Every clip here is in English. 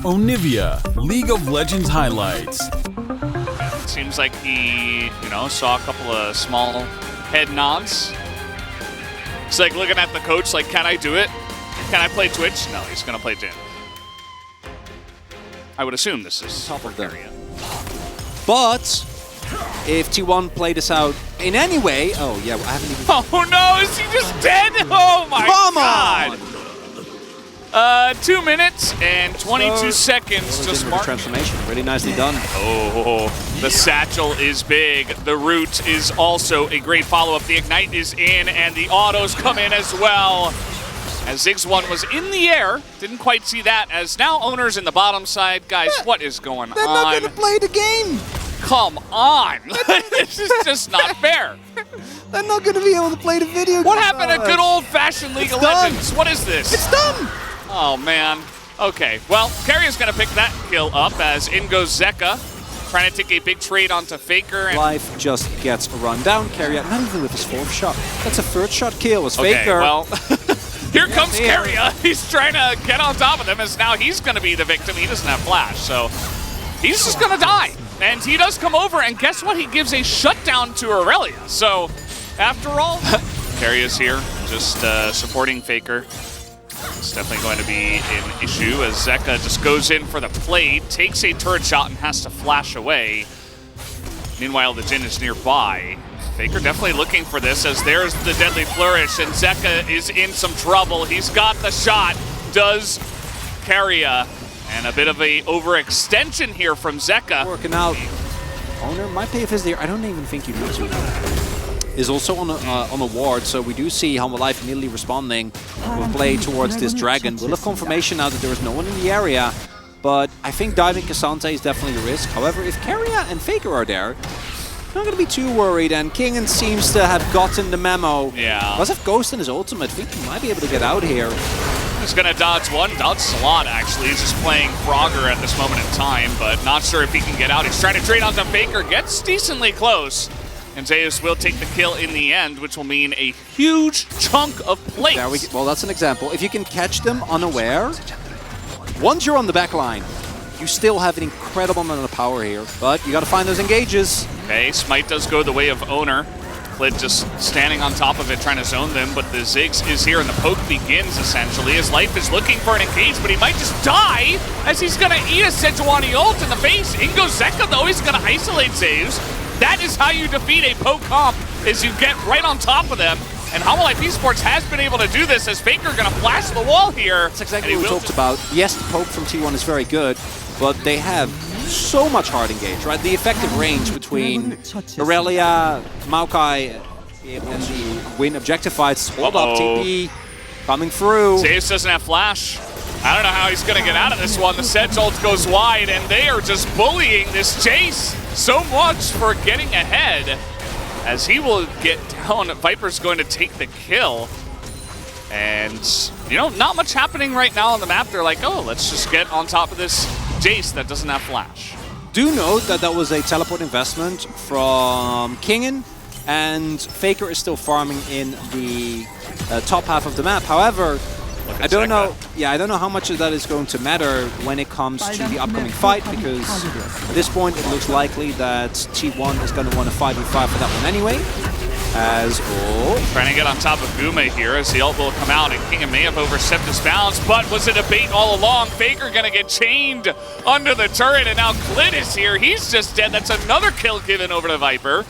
Onivia, League of Legends highlights. Seems like he, saw a couple of small head nods. It's like looking at the coach like, can I do it? Can I play Twitch? No, he's going to play Jin. I would assume this is top of the area. But if T1 play this out in any way, oh yeah, I haven't even. Oh no, is he just dead? Oh my God! 2 minutes and 22 seconds to Spark. Transformation, really nicely done. Oh, the satchel is big. The root is also a great follow-up. The ignite is in, and the autos come in as well. As Ziggs 1 was in the air, didn't quite see that, as now Owner's in the bottom side. Guys, what is going on? They're not going to play the game! Come on! This is just not fair. They're not going to be able to play the video game. What happened to good old-fashioned League of Legends? What is this? It's done! Oh, man. Okay, well, Carrier's going to pick that kill up as in goes Zeka, trying to take a big trade onto Faker. And Life just gets a run down. Carrier, not even with his fourth shot. That's a third shot kill as Faker. Well, here comes Carrier. He's trying to get on top of them as now he's going to be the victim. He doesn't have flash, so he's just going to die. And he does come over, and guess what? He gives a shutdown to Aurelia. So, after all, Carrier's here, just supporting Faker. It's definitely going to be an issue as Zeka just goes in for the plate, takes a turret shot and has to flash away. Meanwhile, the Jin is nearby. Faker definitely looking for this as there's the deadly flourish and Zeka is in some trouble. He's got the shot, does Carrier, and a bit of a overextension here from Zeka. Working out. Owner might pay if he's there. I don't even think you need to. Is also on a ward, so we do see Hanwha Life immediately responding with play towards this dragon. We'll have confirmation now that there is no one in the area, but I think diving Cassante is definitely a risk. However, if Carrier and Faker are there, I'm not going to be too worried, and Kingen seems to have gotten the memo. Yeah. Does have Ghost in his ultimate. I think he might be able to get out here. He's going to dodge one, dodges a lot actually. He's just playing Frogger at this moment in time, but not sure if he can get out. He's trying to trade onto Faker, gets decently close. And Zeus will take the kill in the end, which will mean a huge chunk of plates. Well, that's an example. If you can catch them unaware, once you're on the back line, you still have an incredible amount of power here. But you got to find those engages. Okay, Smite does go the way of Owner. Klid just standing on top of it, trying to zone them, but the Ziggs is here, and the poke begins, essentially. His Life is looking for an engage, but he might just die, as he's going to eat a Sejuani ult in the face. In goes Zeka, though. He's going to isolate Zeus. That is how you defeat a poke comp, is you get right on top of them. And Hanwha Life Esports has been able to do this as Faker going to flash the wall here. That's exactly what we talked about. Yes, the poke from T1 is very good, but they have so much hard engage, right? The effective range between Aurelia, Maokai, and the win objective fights. Hold up, TP coming through. Zeus doesn't have flash. I don't know how he's going to get out of this one. The Sedge ult goes wide, and they are just bullying this Chase so much for getting ahead. As he will get down, Viper's going to take the kill. And, not much happening right now on the map. They're like, oh, let's just get on top of this Jace that doesn't have flash. Do note that that was a teleport investment from Kingen, and Faker is still farming in the top half of the map. However, I don't know how much of that is going to matter when it comes to the upcoming fight, because at this point it looks likely that T1 is going to want a 5v5 for that one anyway. Trying to get on top of Gume here as the ult will come out, and Kingen may have overstepped his bounds, but was it a bait all along? Faker going to get chained under the turret, and now Klid is here. He's just dead. That's another kill given over to Viper.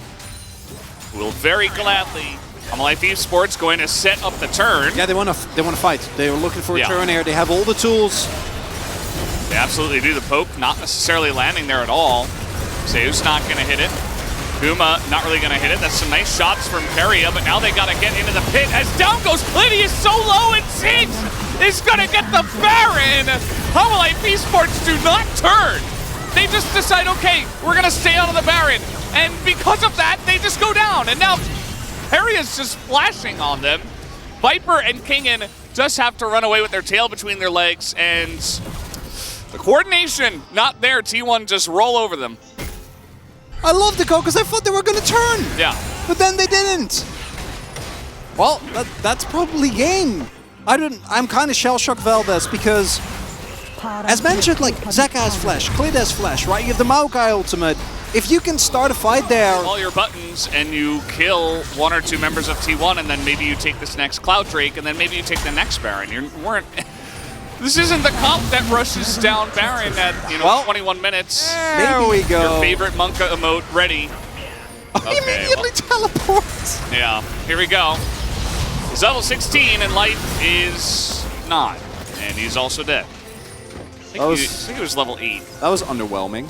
Will very gladly. Hanwha Life Esports going to set up the turn. Yeah, they want to fight. They were looking for a turn here. They have all the tools. They absolutely do. The poke not necessarily landing there at all. Zeus not going to hit it. Guma not really going to hit it. That's some nice shots from Carrier, but now they got to get into the pit as down goes Klid. He is so low, and Ziggs is going to get the Baron. Hanwha Life Esports do not turn. They just decide, okay, we're going to stay on the Baron. And because of that, they just go down. And now Harry is just flashing on them. Viper and Kingen just have to run away with their tail between their legs, and the coordination not there. T1 just roll over them. I love the call because I thought they were going to turn. Yeah. But then they didn't. Well, that's probably game. I'm kind of shell-shocked Valdez because as mentioned, like, Zeka has Flash, Klid has Flash, right? You have the Maokai ultimate. If you can start a fight there... All your buttons, and you kill 1 or 2 members of T1, and then maybe you take this next Cloud Drake, and then maybe you take the next Baron. You weren't... This isn't the comp that rushes down Baron at, 21 minutes. There we go. Your favorite Monka emote ready. He immediately teleports. Yeah, here we go. He's level 16, and life is 9. And he's also dead. I think he was level 8. That was underwhelming.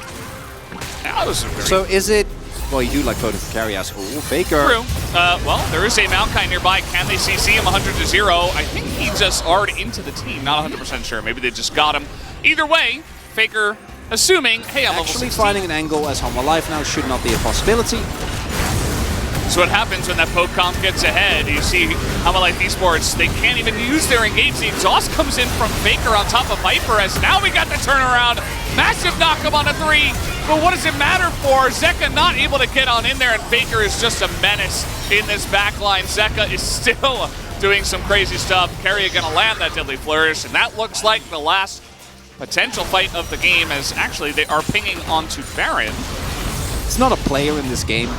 That was very... So is it... Well, you do like voting for carry as Faker. True. Well, there is a Maokai nearby. Can they CC him 100-0? I think he just already into the team. Not 100% sure. Maybe they just got him. Either way, Faker assuming, hey, I'm actually level 16. finding an angle as Hanwha Life now should not be a possibility. So what happens when that poke comp gets ahead? You see Hanwha Life Esports, they can't even use their engage. The exhaust comes in from Faker on top of Viper as now we got the turnaround. Massive knock-up on a 3, but what does it matter for? Zeka not able to get on in there, and Faker is just a menace in this backline. Zeka is still doing some crazy stuff. Keria gonna land that Deadly Flourish, and that looks like the last potential fight of the game as actually they are pinging onto Baron. It's not a player in this game.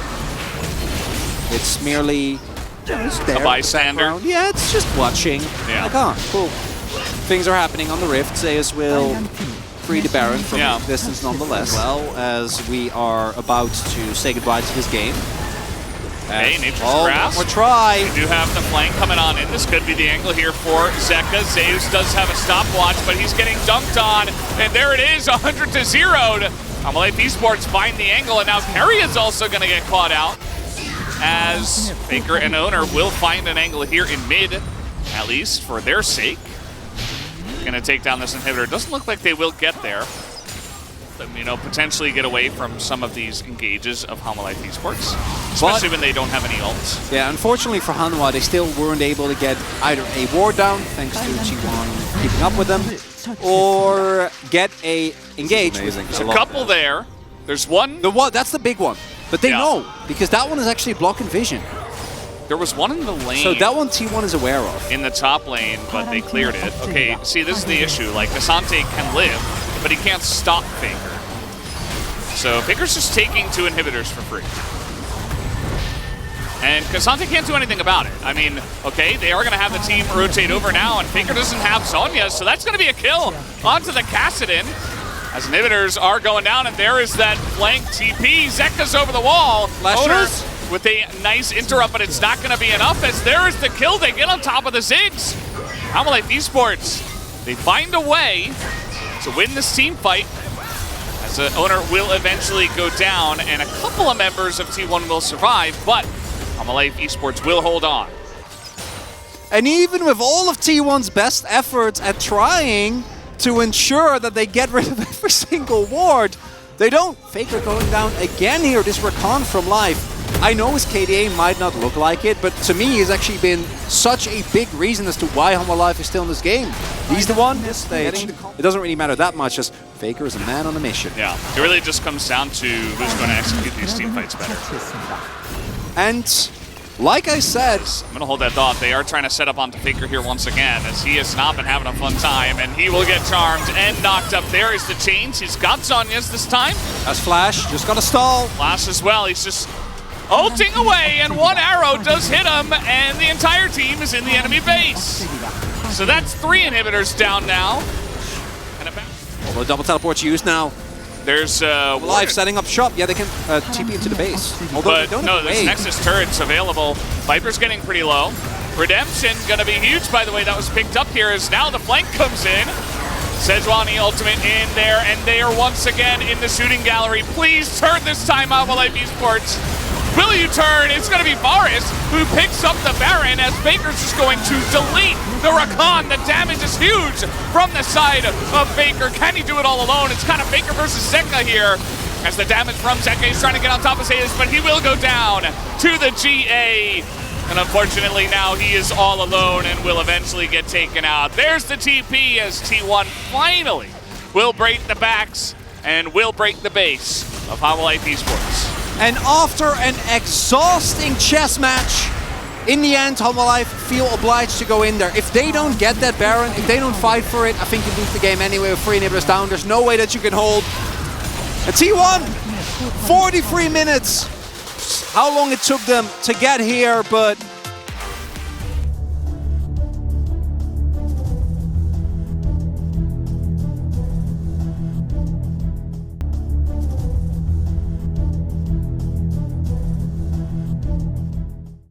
It's merely just there, a bystander. Yeah, it's just watching. Yeah. Like, oh, cool. Things are happening on the Rift. Zeus will free the Baron from distance nonetheless. Well, as we are about to say goodbye to this game. Hey, Nature's Grasp. One more try. We do have the flank coming on in. This could be the angle here for Zeka. Zeus does have a stopwatch, but he's getting dunked on. And there it is, 100-0. Hanwha Life Esports find the angle, and now Keria is also going to get caught out. As Faker and Owner will find an angle here in mid, at least for their sake. Gonna take down this inhibitor. Doesn't look like they will get there. But, potentially get away from some of these engages of Hanwha Life Esports, especially when they don't have any ults. Yeah, unfortunately for Hanwha, they still weren't able to get either a ward down, thanks to T1 keeping up with them, or get a engage. There's a couple there. There's one. That's the big one. But they know, because that one is actually blocking vision. There was one in the lane. So that one T1 is aware of. In the top lane, but they cleared it. Okay, see, this is the issue. Like, Asante can live, but he can't stop Faker. So Faker's just taking 2 inhibitors for free. And Asante can't do anything about it. I mean, okay, they are going to have the team rotate over now, and Faker doesn't have Zhonya, so that's going to be a kill onto the Kassadin. As inhibitors are going down, and there is that flank TP. Zeka's over the wall. Owner with a nice interrupt, but it's not going to be enough as there is the kill. They get on top of the Ziggs. Hanwha Life Esports, they find a way to win this team fight as the Owner will eventually go down, and a couple of members of T1 will survive, but Hanwha Life Esports will hold on. And even with all of T1's best efforts at trying to ensure that they get rid of every single ward, they don't. Faker going down again here, this recon from Life. I know his KDA might not look like it, but to me he's actually been such a big reason as to why Hanwha Life is still in this game. He's the one this stage. It doesn't really matter that much, just Faker is a man on a mission. Yeah, it really just comes down to who's going to execute these team fights better. And like I said, I'm going to hold that thought. They are trying to set up onto Faker here once again, as he has not been having a fun time, and he will get charmed and knocked up. There is the chains. He's got Zhonya's this time. That's Flash, just got to stall. Flash as well. He's just ulting away, and one arrow does hit him, and the entire team is in the enemy base. So that's 3 inhibitors down now. And although double teleport's used now. There's Live setting up shop. Yeah, they can TP into the base. But no, there's Nexus turrets available. Viper's getting pretty low. Redemption gonna be huge, by the way. That was picked up here as now the flank comes in. Sejuani ultimate in there, and they are once again in the shooting gallery. Please turn this time out, Hanwha Life Esports. Will you turn? It's going to be Varus who picks up the Baron as Faker's just going to delete the Rakan. The damage is huge from the side of Faker. Can he do it all alone? It's kind of Faker versus Zeka here as the damage from Zeka is trying to get on top of Zeus, but he will go down to the GA. And unfortunately now he is all alone and will eventually get taken out. There's the TP as T1 finally will break the backs and will break the base of Hanwha Life Esports. And after an exhausting chess match, in the end, Hanwha Life feel obliged to go in there. If they don't get that Baron, if they don't fight for it, I think you lose the game anyway with 3 inhibitors down. There's no way that you can hold. And T1, 43 minutes. How long it took them to get here, but